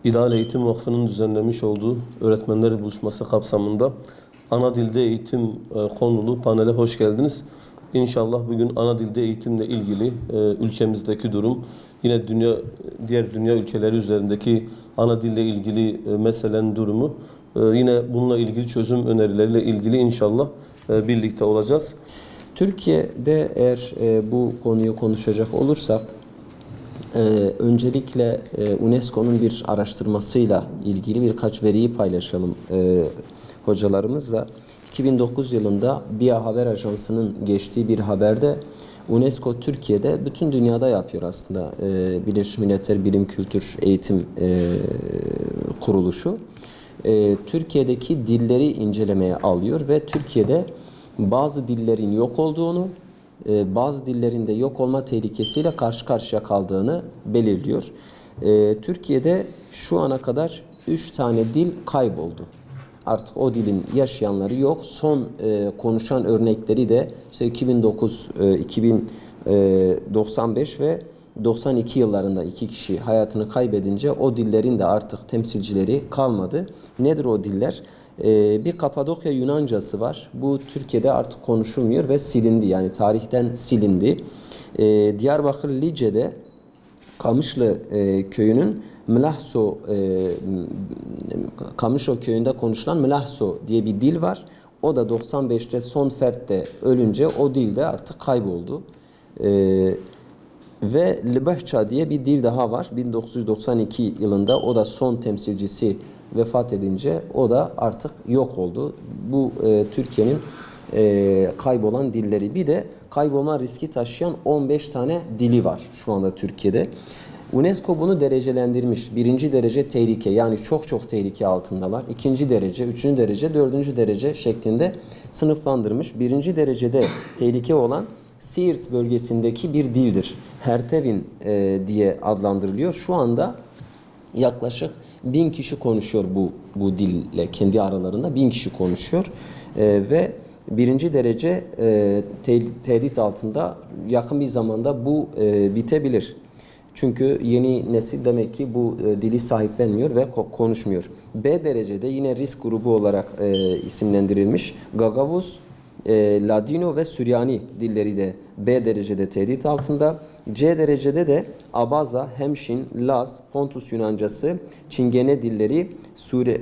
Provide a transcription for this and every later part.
İlahal Eğitim Vakfı'nın düzenlemiş olduğu öğretmenler buluşması kapsamında ana dilde eğitim konulu panele hoş geldiniz. İnşallah bugün ana dilde eğitimle ilgili ülkemizdeki durum, yine diğer dünya ülkeleri üzerindeki ana dille ilgili meselenin durumu, yine bununla ilgili çözüm önerileriyle ilgili inşallah birlikte olacağız. Türkiye'de eğer bu konuyu konuşacak olursak, öncelikle UNESCO'nun bir araştırmasıyla ilgili birkaç veriyi paylaşalım hocalarımızla. 2009 yılında BİA Haber Ajansı'nın geçtiği bir haberde UNESCO Türkiye'de bütün dünyada yapıyor aslında. Birleşmiş Milletler Bilim Kültür Eğitim Kuruluşu. Türkiye'deki dilleri incelemeye alıyor ve Türkiye'de bazı dillerin yok olduğunu, bazı dillerin de yok olma tehlikesiyle karşı karşıya kaldığını belirliyor. Türkiye'de şu ana kadar 3 tane dil kayboldu. Artık o dilin yaşayanları yok. Son konuşan örnekleri de işte 2009, 2095 ve 92 yıllarında 2 kişi hayatını kaybedince o dillerin de artık temsilcileri kalmadı. Nedir o diller? Bir Kapadokya Yunancası var. Bu Türkiye'de artık konuşulmuyor ve silindi. Yani tarihten silindi. Diyarbakır Lice'de Kamışlı köyünün Kamışo köyünde konuşulan Mlahso diye bir dil var. O da 95'te son fertte ölünce o dil de artık kayboldu. Ve Libahça diye bir dil daha var. 1992 yılında o da son temsilcisi vefat edince o da artık yok oldu. Bu Türkiye'nin kaybolan dilleri. Bir de kaybolma riski taşıyan 15 tane dili var şu anda Türkiye'de. UNESCO bunu derecelendirmiş. 1. derece tehlike, yani çok çok tehlike altındalar. 2. derece, 3. derece, 4. derece şeklinde sınıflandırmış. 1. derecede tehlike olan Siirt bölgesindeki bir dildir. Hertevin diye adlandırılıyor. Şu anda yaklaşık 1000 kişi konuşuyor bu dille, kendi aralarında 1000 kişi konuşuyor. Ve 1. derece tehdit altında, yakın bir zamanda bu bitebilir. Çünkü yeni nesil demek ki bu dili sahiplenmiyor ve konuşmuyor. B derecede yine risk grubu olarak isimlendirilmiş Gagavuz, Ladino ve Süryani dilleri de B derecede tehdit altında. C derecede de Abaza, Hemşin, Laz, Pontus Yunancası, Çingene dilleri,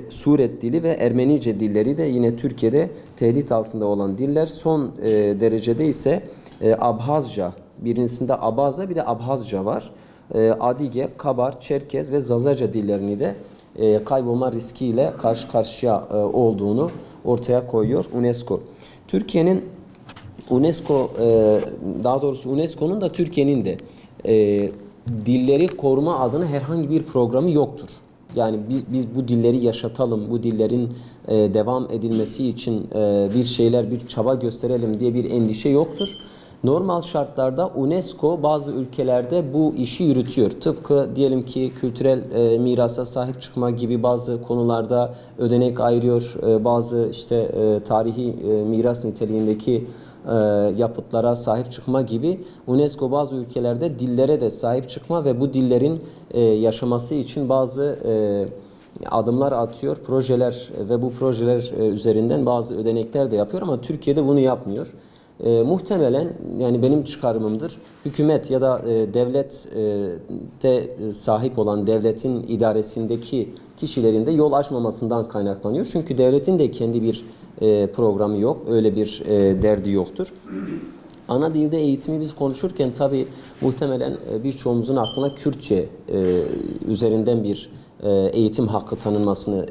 Suret dili ve Ermenice dilleri de yine Türkiye'de tehdit altında olan diller. Son derecede ise Abhazca, birincisinde Abaza bir de Abhazca var. Adige, Kabar, Çerkez ve Zazaca dillerini de kaybolma riskiyle karşı karşıya olduğunu ortaya koyuyor UNESCO. Türkiye'nin daha doğrusu UNESCO'nun da Türkiye'nin de dilleri koruma adına herhangi bir programı yoktur. Yani biz bu dilleri yaşatalım, bu dillerin devam edilmesi için bir çaba gösterelim diye bir endişe yoktur. Normal şartlarda UNESCO bazı ülkelerde bu işi yürütüyor. Tıpkı diyelim ki kültürel mirasa sahip çıkma gibi bazı konularda ödenek ayırıyor. Bazı işte tarihi miras niteliğindeki yapıtlara sahip çıkma gibi UNESCO bazı ülkelerde dillere de sahip çıkma ve bu dillerin yaşaması için bazı adımlar atıyor, projeler ve bu projeler üzerinden bazı ödenekler de yapıyor ama Türkiye'de bunu yapmıyor. Muhtemelen, yani benim çıkarımımdır, hükümet ya da devlette sahip olan devletin idaresindeki kişilerin de yol açmamasından kaynaklanıyor. Çünkü devletin de kendi bir programı yok, öyle bir derdi yoktur. Ana dilde eğitimi biz konuşurken tabii muhtemelen birçoğumuzun aklına Kürtçe üzerinden bir eğitim hakkı tanınmasını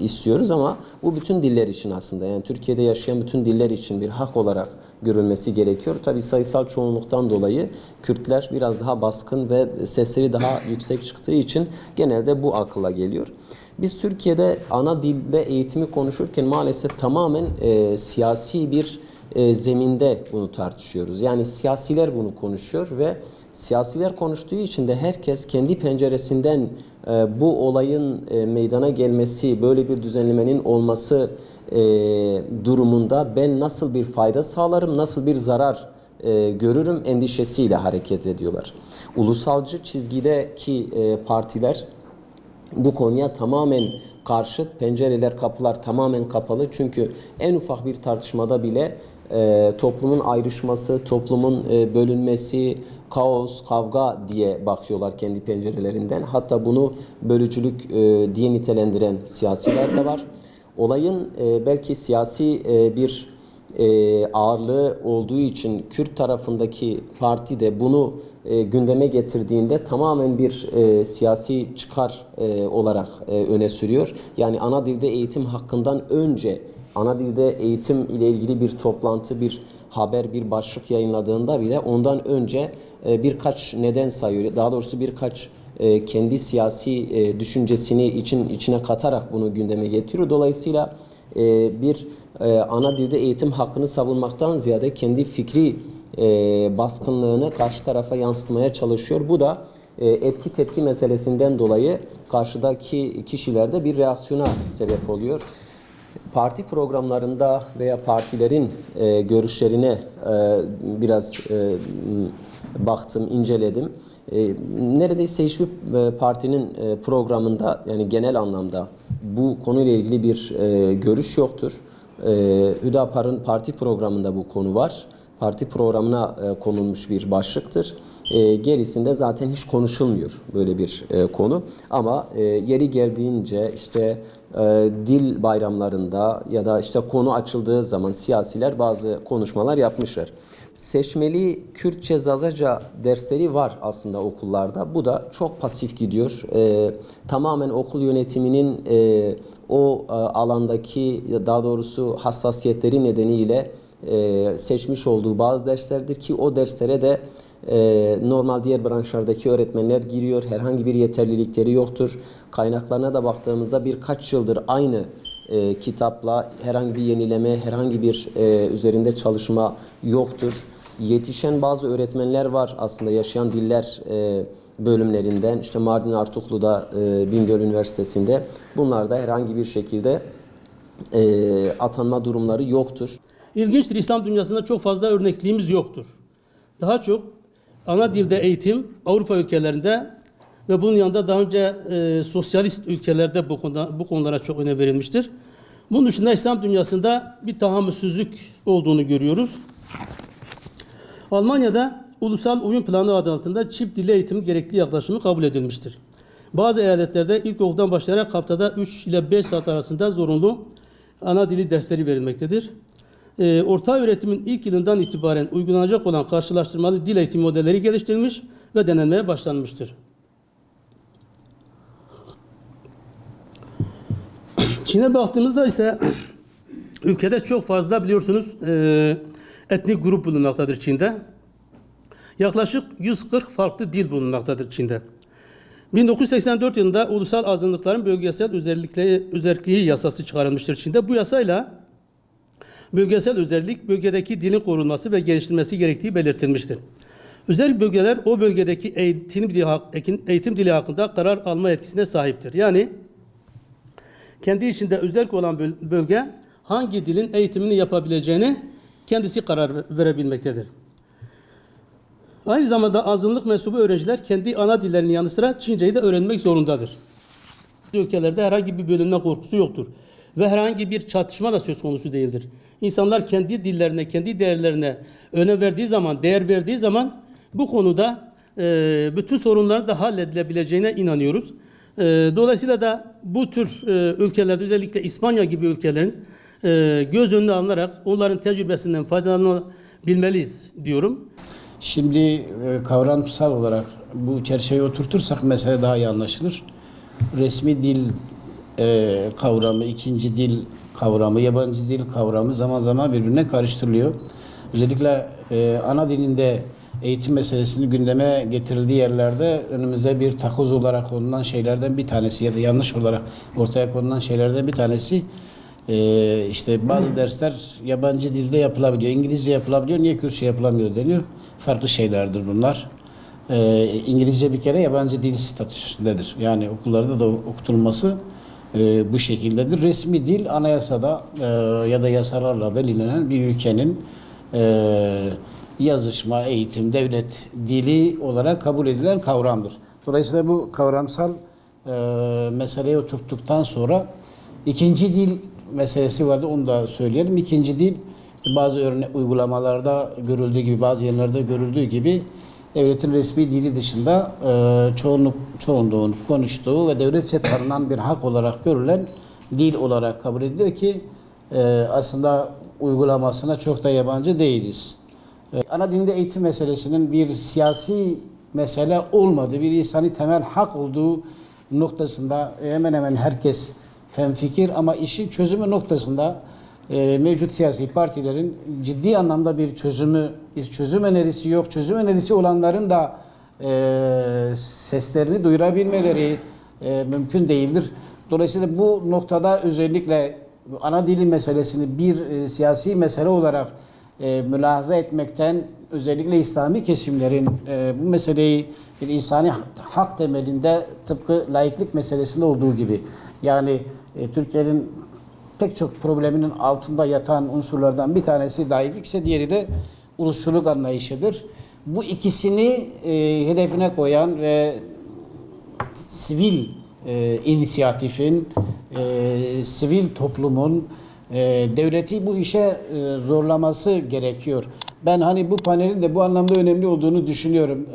istiyoruz ama bu bütün diller için aslında, yani Türkiye'de yaşayan bütün diller için bir hak olarak görülmesi gerekiyor. Tabii sayısal çoğunluktan dolayı Kürtler biraz daha baskın ve sesleri daha yüksek çıktığı için genelde bu akılla geliyor. Biz Türkiye'de ana dilde eğitimi konuşurken maalesef tamamen siyasi bir zeminde bunu tartışıyoruz. Yani siyasiler bunu konuşuyor ve siyasiler konuştuğu için de herkes kendi penceresinden bu olayın meydana gelmesi, böyle bir düzenlemenin olması durumunda ben nasıl bir fayda sağlarım, nasıl bir zarar görürüm endişesiyle hareket ediyorlar. Ulusalcı çizgideki partiler bu konuya tamamen karşıt. Pencereler, kapılar tamamen kapalı. Çünkü en ufak bir tartışmada bile toplumun ayrışması, toplumun bölünmesi, kaos, kavga diye bakıyorlar kendi pencerelerinden. Hatta bunu bölücülük diye nitelendiren siyasiler de var. Olayın belki siyasi bir ağırlığı olduğu için Kürt tarafındaki parti de bunu gündeme getirdiğinde tamamen bir siyasi çıkar olarak öne sürüyor. Yani ana dilde eğitim hakkından önce ana dilde eğitim ile ilgili bir toplantı, bir haber, bir başlık yayınladığında bile ondan önce birkaç neden sayıyor. Daha doğrusu birkaç kendi siyasi düşüncesini içine katarak bunu gündeme getiriyor. Dolayısıyla bir ana dilde eğitim hakkını savunmaktan ziyade kendi fikri baskınlığını karşı tarafa yansıtmaya çalışıyor. Bu da etki tepki meselesinden dolayı karşıdaki kişilerde bir reaksiyona sebep oluyor. Parti programlarında veya partilerin görüşlerine biraz baktım, inceledim. Neredeyse hiçbir partinin programında, yani genel anlamda bu konuyla ilgili bir görüş yoktur. Hüdapar'ın parti programında bu konu var. Parti programına konulmuş bir başlıktır. Gerisinde zaten hiç konuşulmuyor böyle bir konu. Ama yeri geldiğince işte dil bayramlarında ya da işte konu açıldığı zaman siyasiler bazı konuşmalar yapmışlar. Seçmeli Kürtçe, Zazaca dersleri var aslında okullarda. Bu da çok pasif gidiyor. Tamamen okul yönetiminin o alandaki, daha doğrusu hassasiyetleri nedeniyle seçmiş olduğu bazı derslerdir ki o derslere de normal diğer branşlardaki öğretmenler giriyor. Herhangi bir yeterlilikleri yoktur. Kaynaklarına da baktığımızda birkaç yıldır aynı kitapla herhangi bir yenileme, herhangi bir üzerinde çalışma yoktur. Yetişen bazı öğretmenler var aslında yaşayan diller bölümlerinden. İşte Mardin Artuklu'da, Bingöl Üniversitesi'nde. Bunlarda herhangi bir şekilde atanma durumları yoktur. İlginçtir, İslam dünyasında çok fazla örnekliğimiz yoktur. Daha çok ana dilde eğitim Avrupa ülkelerinde ve bunun yanında daha önce sosyalist ülkelerde bu konulara çok önem verilmiştir. Bunun dışında İslam dünyasında bir tahammülsüzlük olduğunu görüyoruz. Almanya'da Ulusal Uyum Planı adı altında çift dilli eğitimin gerekli yaklaşımı kabul edilmiştir. Bazı eyaletlerde ilkokuldan başlayarak haftada 3 ile 5 saat arasında zorunlu ana dili dersleri verilmektedir. Orta öğretimin ilk yılından itibaren uygulanacak olan karşılaştırmalı dil eğitimi modelleri geliştirilmiş ve denenmeye başlanmıştır. Çin'e baktığımızda ise ülkede çok fazla biliyorsunuz etnik grup bulunmaktadır Çin'de. Yaklaşık 140 farklı dil bulunmaktadır Çin'de. 1984 yılında ulusal azınlıkların bölgesel özelliği yasası çıkarılmıştır Çin'de. Bu yasayla bölgesel özellik, bölgedeki dilin korunması ve geliştirilmesi gerektiği belirtilmiştir. Özel bölgeler o bölgedeki eğitim dili hakkında karar alma yetkisine sahiptir. Yani kendi içinde özerk olan bölge hangi dilin eğitimini yapabileceğini kendisi karar verebilmektedir. Aynı zamanda azınlık mensubu öğrenciler kendi ana dillerinin yanı sıra Çince'yi de öğrenmek zorundadır. Ülkelerde herhangi bir bölünme korkusu yoktur. Ve herhangi bir çatışma da söz konusu değildir. İnsanlar kendi dillerine, kendi değerlerine önem verdiği zaman, değer verdiği zaman bu konuda bütün sorunların da halledilebileceğine inanıyoruz. Dolayısıyla da bu tür ülkelerde, özellikle İspanya gibi ülkelerin göz önüne alınarak onların tecrübesinden faydalanabilmeliyiz diyorum. Şimdi kavramsal olarak bu çerçeveyi oturtursak mesele daha iyi anlaşılır. Resmi dil kavramı, ikinci dil kavramı, yabancı dil kavramı zaman zaman birbirine karıştırılıyor. Özellikle ana dilinde eğitim meselesini gündeme getirildiği yerlerde önümüzde bir takoz olarak konulan şeylerden bir tanesi ya da yanlış olarak ortaya konulan şeylerden bir tanesi işte bazı dersler yabancı dilde yapılabiliyor, İngilizce yapılabiliyor, niye Kürtçe yapılamıyor deniyor. Farklı şeylerdir bunlar. İngilizce bir kere yabancı dil statüsündedir. Yani okullarda da okutulması bu şekildedir. Resmi dil anayasada ya da yasalarla belirlenen bir ülkenin yazışma, eğitim, devlet dili olarak kabul edilen kavramdır. Dolayısıyla bu kavramsal meseleyi oturttuktan sonra ikinci dil meselesi vardı, onu da söyleyelim. İkinci dil işte bazı uygulamalarda görüldüğü gibi, bazı yerlerde görüldüğü gibi devletin resmi dili dışında çoğunluğun konuştuğu ve devletçe tanınan bir hak olarak görülen dil olarak kabul ediliyor ki aslında uygulamasına çok da yabancı değiliz. Ana dilde eğitim meselesinin bir siyasi mesele olmadığı, bir insani temel hak olduğu noktasında hemen hemen herkes hemfikir, ama işin çözümü noktasında mevcut siyasi partilerin ciddi anlamda bir çözüm önerisi yok. Çözüm önerisi olanların da seslerini duyurabilmeleri mümkün değildir. Dolayısıyla bu noktada özellikle ana dili meselesini bir siyasi mesele olarak mülahaza etmekten, özellikle İslami kesimlerin bu meseleyi bir insani hak temelinde, tıpkı laiklik meselesinde olduğu gibi, yani Türkiye'nin pek çok probleminin altında yatan unsurlardan bir tanesi laiklik ise diğeri de ulusçuluk anlayışıdır. Bu ikisini hedefine koyan ve sivil inisiyatifin, sivil toplumun devleti bu işe zorlaması gerekiyor. Ben hani bu panelin de bu anlamda önemli olduğunu düşünüyorum.